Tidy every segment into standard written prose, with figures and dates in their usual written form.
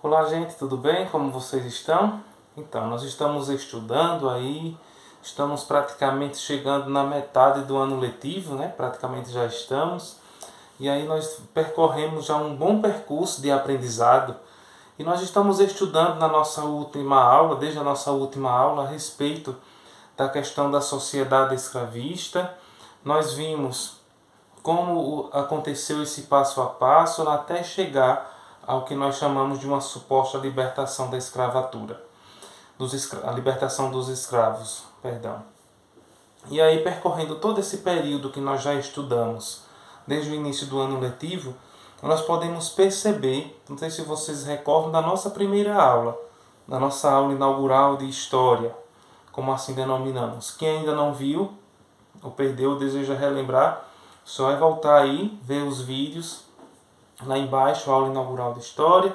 Olá, gente, tudo bem? Como vocês estão? Então, nós estamos estudando aí, estamos praticamente chegando na metade do ano letivo, né? Praticamente já estamos. E aí nós percorremos já um bom percurso de aprendizado. E nós estamos estudando na nossa última aula, desde a nossa última aula, a respeito da questão da sociedade escravista. Nós vimos como aconteceu esse passo a passo até chegar ao que nós chamamos de uma suposta libertação da escravatura, a libertação dos escravos, perdão. E aí, percorrendo todo esse período que nós já estudamos, desde o início do ano letivo, nós podemos perceber, não sei se vocês recordam, da nossa primeira aula, da nossa aula inaugural de História, como assim denominamos. Quem ainda não viu ou perdeu, deseja relembrar, só é voltar aí, ver os vídeos, lá embaixo, a aula inaugural de História,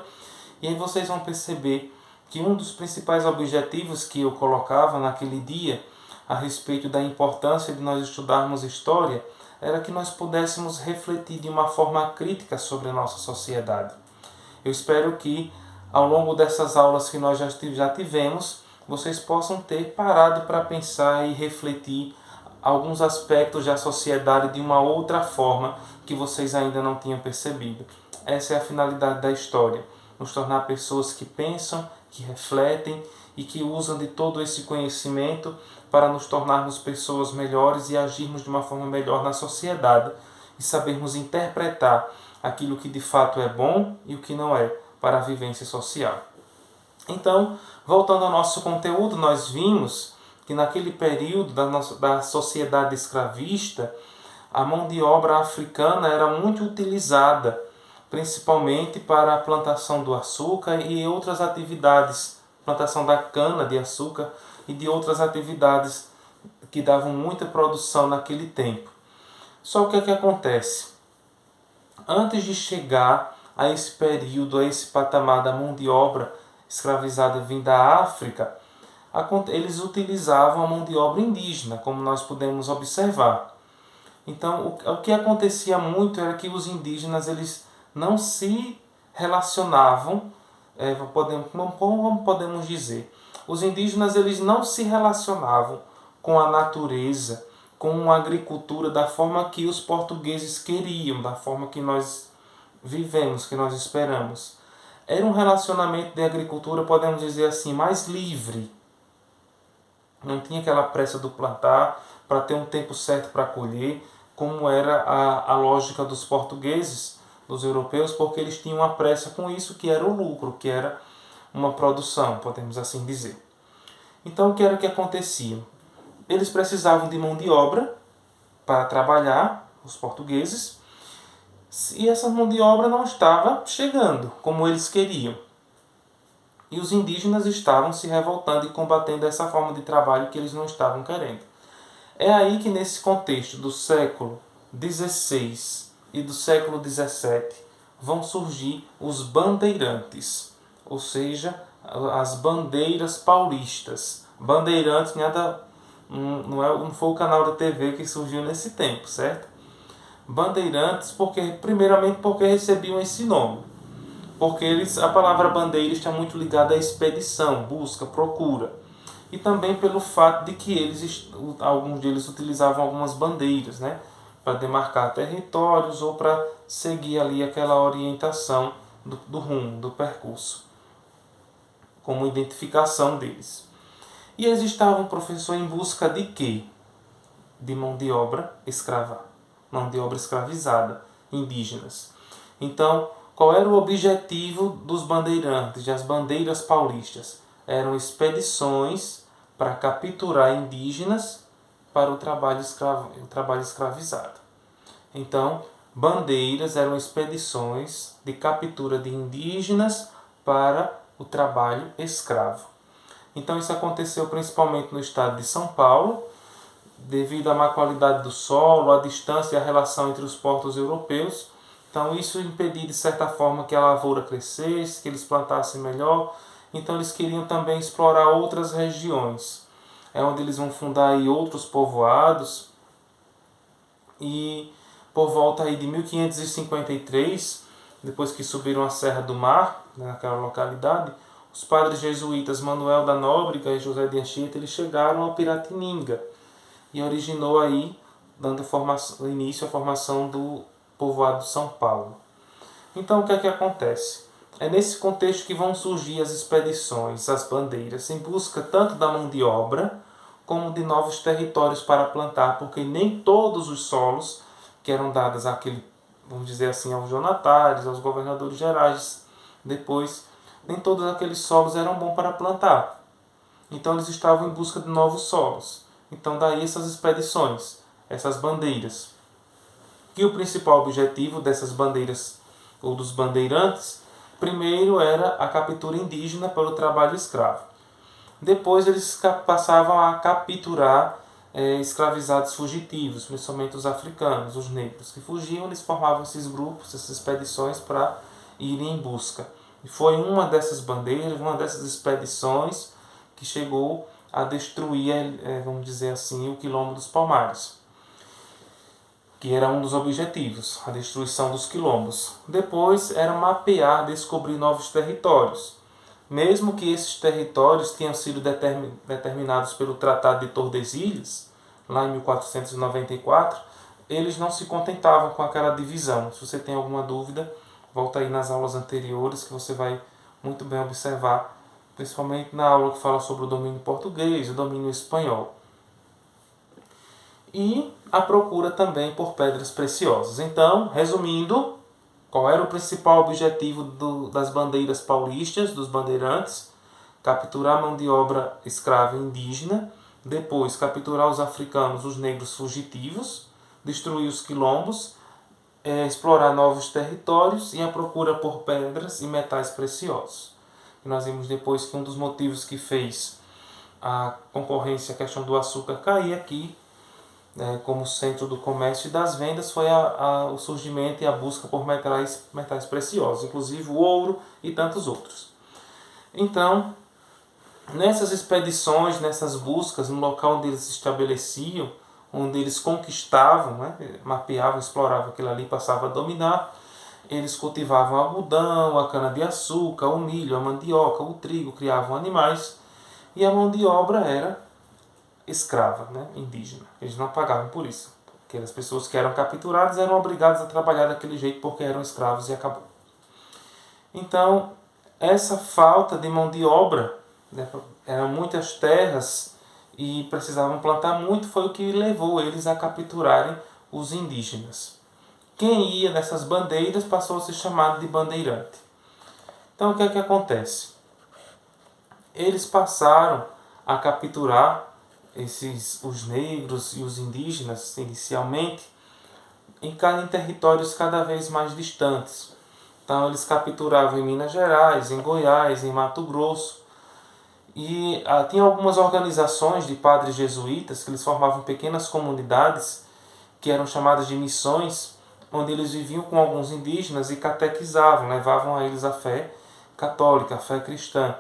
e aí vocês vão perceber que um dos principais objetivos que eu colocava naquele dia, a respeito da importância de nós estudarmos História, era que nós pudéssemos refletir de uma forma crítica sobre a nossa sociedade. Eu espero que, ao longo dessas aulas que nós já tivemos, vocês possam ter parado para pensar e refletir alguns aspectos da sociedade de uma outra forma que vocês ainda não tinham percebido. Essa é a finalidade da história, nos tornar pessoas que pensam, que refletem e que usam de todo esse conhecimento para nos tornarmos pessoas melhores e agirmos de uma forma melhor na sociedade e sabermos interpretar aquilo que de fato é bom e o que não é para a vivência social. Então, voltando ao nosso conteúdo, nós vimos que naquele período da sociedade escravista, a mão de obra africana era muito utilizada, principalmente para a plantação do açúcar e outras atividades, plantação da cana de açúcar e de outras atividades que davam muita produção naquele tempo. Só que o que acontece? Antes de chegar a esse período, a esse patamar da mão de obra escravizada vinda da África, eles utilizavam a mão de obra indígena, como nós podemos observar. Então, o que acontecia muito era que os indígenas eles não se relacionavam, como podemos dizer, os indígenas eles não se relacionavam com a natureza, com a agricultura da forma que os portugueses queriam, da forma que nós vivemos, que nós esperamos. Era um relacionamento de agricultura, podemos dizer assim, mais livre. Não tinha aquela pressa do plantar para ter um tempo certo para colher, como era a lógica dos portugueses, dos europeus, porque eles tinham uma pressa com isso, que era o lucro, que era uma produção, podemos assim dizer. Então, o que era que acontecia? Eles precisavam de mão de obra para trabalhar, os portugueses, e essa mão de obra não estava chegando como eles queriam. E os indígenas estavam se revoltando e combatendo essa forma de trabalho que eles não estavam querendo. É aí que nesse contexto do século XVI e do século XVII vão surgir os bandeirantes, ou seja, as bandeiras paulistas. Bandeirantes não foi o canal da TV que surgiu nesse tempo, certo? Bandeirantes, primeiramente porque recebiam esse nome. Porque a palavra bandeira está muito ligada à expedição, busca, procura. E também pelo fato de que alguns deles utilizavam algumas bandeiras, né, para demarcar territórios ou para seguir ali aquela orientação do rumo, do percurso, como identificação deles. E eles estavam, professor, em busca de quê? De mão de obra escrava, mão de obra escravizada, indígenas. Então, qual era o objetivo dos bandeirantes, das bandeiras paulistas? Eram expedições para capturar indígenas para o trabalho escravizado. Então, bandeiras eram expedições de captura de indígenas para o trabalho escravo. Então, isso aconteceu principalmente no estado de São Paulo, devido à má qualidade do solo, à distância e à relação entre os povos europeus. Então isso impedia de certa forma que a lavoura crescesse, que eles plantassem melhor. Então eles queriam também explorar outras regiões. É onde eles vão fundar aí outros povoados. E por volta aí de 1553, depois que subiram a Serra do Mar, naquela localidade, os padres jesuítas Manuel da Nóbrega e José de Anchieta, eles chegaram ao Piratininga e originou aí, dando início à formação do povoado de São Paulo. Então o que é que acontece? É nesse contexto que vão surgir as expedições, as bandeiras, em busca tanto da mão de obra como de novos territórios para plantar, porque nem todos os solos que eram dados àquele, vamos dizer assim, aos donatários, aos governadores gerais, depois, nem todos aqueles solos eram bons para plantar. Então eles estavam em busca de novos solos. Então daí essas expedições, essas bandeiras. E o principal objetivo dessas bandeiras, ou dos bandeirantes, primeiro era a captura indígena pelo trabalho escravo. Depois eles passavam a capturar escravizados fugitivos, principalmente os africanos, os negros, que fugiam. Eles formavam esses grupos, essas expedições para irem em busca. E foi uma dessas bandeiras, uma dessas expedições que chegou a destruir, vamos dizer assim, o Quilombo dos Palmares, que era um dos objetivos, a destruição dos quilombos. Depois era mapear, descobrir novos territórios. Mesmo que esses territórios tenham sido determinados pelo Tratado de Tordesilhas, lá em 1494, eles não se contentavam com aquela divisão. Se você tem alguma dúvida, volta aí nas aulas anteriores que você vai muito bem observar, principalmente na aula que fala sobre o domínio português, o domínio espanhol. E a procura também por pedras preciosas. Então, resumindo, qual era o principal objetivo das bandeiras paulistas, dos bandeirantes? Capturar a mão de obra escrava indígena, depois capturar os africanos, os negros fugitivos, destruir os quilombos, explorar novos territórios e a procura por pedras e metais preciosos. E nós vimos depois que um dos motivos que fez a concorrência, a questão do açúcar cair aqui, como centro do comércio e das vendas, foi o surgimento e a busca por metais preciosos, inclusive o ouro e tantos outros. Então, nessas expedições, nessas buscas, no local onde eles se estabeleciam, onde eles conquistavam, mapeavam, exploravam aquilo ali, passavam a dominar, eles cultivavam algodão, a cana-de-açúcar, o milho, a mandioca, o trigo, criavam animais, e a mão de obra era escrava, indígena. Eles não pagavam por isso. Aquelas pessoas que eram capturadas eram obrigadas a trabalhar daquele jeito porque eram escravos e acabou. Então, essa falta de mão de obra, eram muitas terras e precisavam plantar muito, foi o que levou eles a capturarem os indígenas. Quem ia nessas bandeiras passou a ser chamado de bandeirante. Então, o que é que acontece? Eles passaram a capturar os negros e os indígenas, inicialmente, em territórios cada vez mais distantes. Então, eles capturavam em Minas Gerais, em Goiás, em Mato Grosso. E tinha algumas organizações de padres jesuítas que eles formavam pequenas comunidades que eram chamadas de missões, onde eles viviam com alguns indígenas e catequizavam, levavam a eles a fé católica, a fé cristã.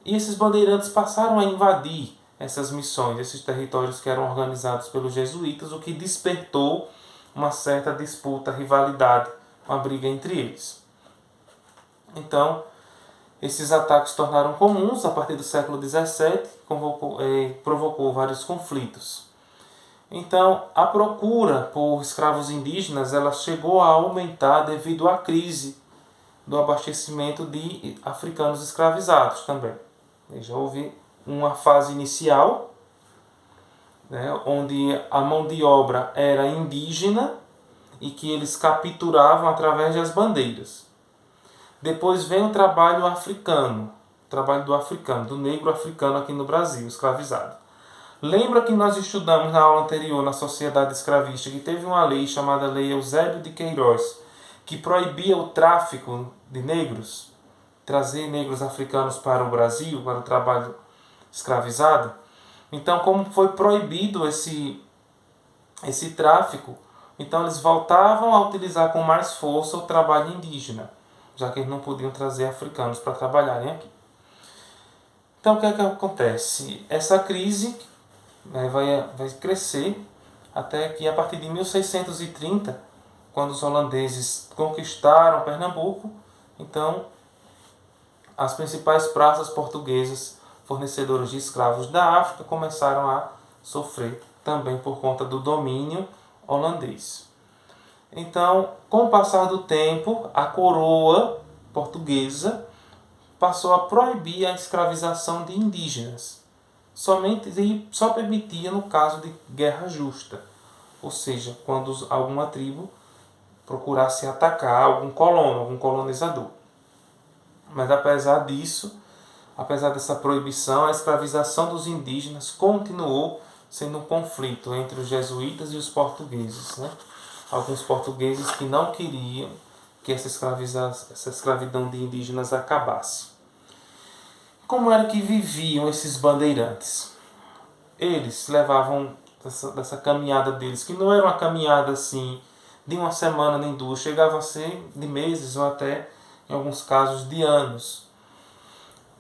E esses bandeirantes passaram a invadir essas missões, esses territórios que eram organizados pelos jesuítas, o que despertou uma certa disputa, rivalidade, uma briga entre eles. Então, esses ataques se tornaram comuns a partir do século XVII, provocou vários conflitos. Então, a procura por escravos indígenas ela chegou a aumentar devido à crise do abastecimento de africanos escravizados também. Já houve uma fase inicial, onde a mão de obra era indígena e que eles capturavam através das bandeiras. Depois vem o trabalho africano, do negro africano aqui no Brasil, escravizado. Lembra que nós estudamos na aula anterior, na sociedade escravista, que teve uma lei chamada Lei Eusébio de Queiroz, que proibia o tráfico de negros, trazer negros africanos para o Brasil, para o trabalho escravizado? Então, como foi proibido esse tráfico, então eles voltavam a utilizar com mais força o trabalho indígena, já que eles não podiam trazer africanos para trabalharem aqui. Então, o que é que acontece? Essa crise vai crescer até que, a partir de 1630, quando os holandeses conquistaram Pernambuco, então as principais praças portuguesas fornecedoras de escravos da África começaram a sofrer também por conta do domínio holandês. Então, com o passar do tempo, a coroa portuguesa passou a proibir a escravização de indígenas. Só permitia no caso de guerra justa, ou seja, quando alguma tribo procurasse atacar algum colono, algum colonizador. Mas apesar disso, apesar dessa proibição, a escravização dos indígenas continuou sendo um conflito entre os jesuítas e os portugueses, né? Alguns portugueses que não queriam que essa escravidão de indígenas acabasse. Como era que viviam esses bandeirantes? Eles levavam dessa caminhada deles, que não era uma caminhada assim de uma semana nem duas, chegava a ser de meses ou até, em alguns casos, de anos.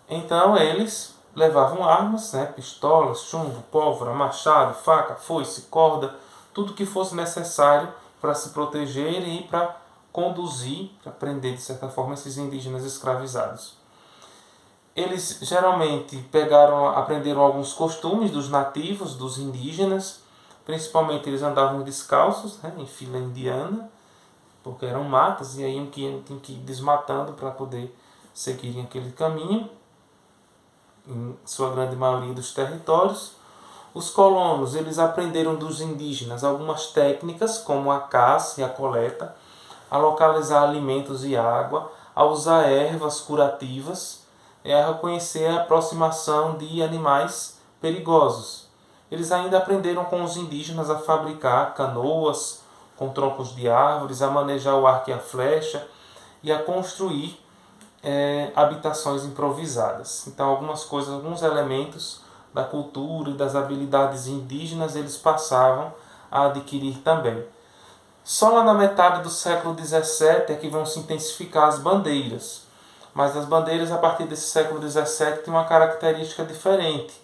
Então eles levavam armas, né, pistolas, chumbo, pólvora, machado, faca, foice, corda, tudo que fosse necessário para se protegerem e para conduzir, para prender de certa forma esses indígenas escravizados. Eles geralmente aprenderam alguns costumes dos nativos, dos indígenas, principalmente eles andavam descalços, né, em fila indiana, porque eram matas e aí tinham que ir desmatando para poder seguirem aquele caminho, em sua grande maioria dos territórios. Os colonos, eles aprenderam dos indígenas algumas técnicas, como a caça e a coleta, a localizar alimentos e água, a usar ervas curativas, a reconhecer a aproximação de animais perigosos. Eles ainda aprenderam com os indígenas a fabricar canoas com troncos de árvores, a manejar o arco e a flecha e a construir habitações improvisadas. Então alguns elementos da cultura e das habilidades indígenas eles passavam a adquirir também. Só lá na metade do século XVII é que vão se intensificar as bandeiras. Mas as bandeiras a partir desse século XVII têm uma característica diferente,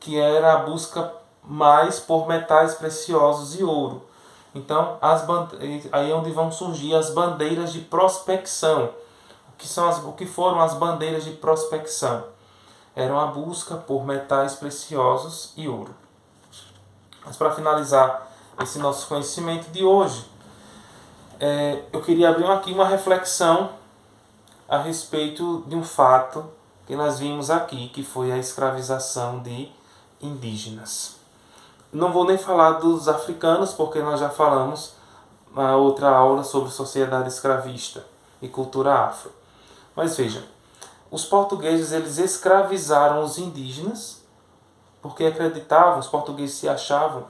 que era a busca mais por metais preciosos e ouro. Então aí é onde vão surgir as bandeiras de prospecção. O que foram as bandeiras de prospecção? Eram a busca por metais preciosos e ouro. Mas para finalizar esse nosso conhecimento de hoje, eu queria abrir aqui uma reflexão a respeito de um fato que nós vimos aqui, que foi a escravização de indígenas. Não vou nem falar dos africanos, porque nós já falamos na outra aula sobre sociedade escravista e cultura afro. Mas veja, os portugueses eles escravizaram os indígenas porque acreditavam, os portugueses se achavam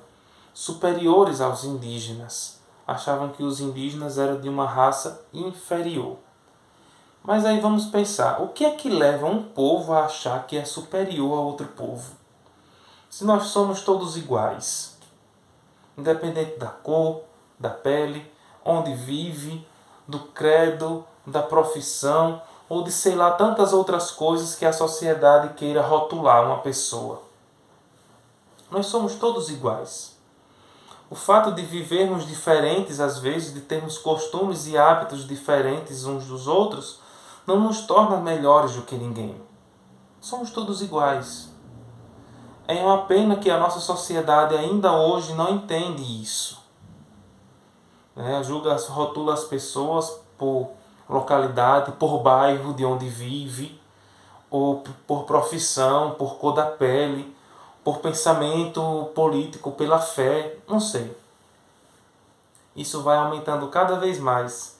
superiores aos indígenas. Achavam que os indígenas eram de uma raça inferior. Mas aí vamos pensar, o que é que leva um povo a achar que é superior a outro povo? Se nós somos todos iguais, independente da cor, da pele, onde vive, do credo, da profissão, ou de sei lá tantas outras coisas que a sociedade queira rotular uma pessoa. Nós somos todos iguais. O fato de vivermos diferentes às vezes, de termos costumes e hábitos diferentes uns dos outros, não nos torna melhores do que ninguém. Somos todos iguais. É uma pena que a nossa sociedade ainda hoje não entende isso. Rotula as pessoas por localidade, por bairro de onde vive, ou por profissão, por cor da pele, por pensamento político, pela fé, não sei. Isso vai aumentando cada vez mais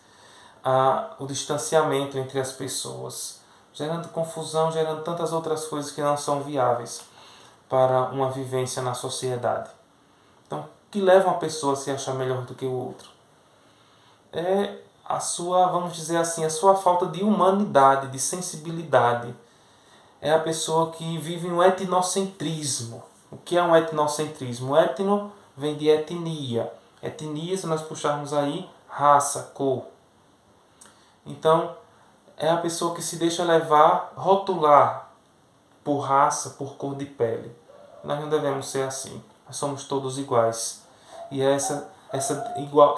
o distanciamento entre as pessoas, gerando confusão, gerando tantas outras coisas que não são viáveis para uma vivência na sociedade. Então, o que leva uma pessoa a se achar melhor do que o outro? É a sua, vamos dizer assim, a sua falta de humanidade, de sensibilidade. É a pessoa que vive um etnocentrismo. O que é um etnocentrismo? Etno vem de etnia. Etnia, se nós puxarmos aí, raça, cor. Então, é a pessoa que se deixa levar, rotular por raça, por cor de pele. Nós não devemos ser assim. Nós somos todos iguais. E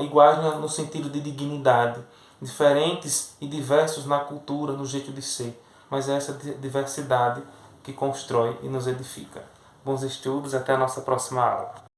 iguais no sentido de dignidade. Diferentes e diversos na cultura, no jeito de ser. mas é essa diversidade que constrói e nos edifica. Bons estudos, até a nossa próxima aula.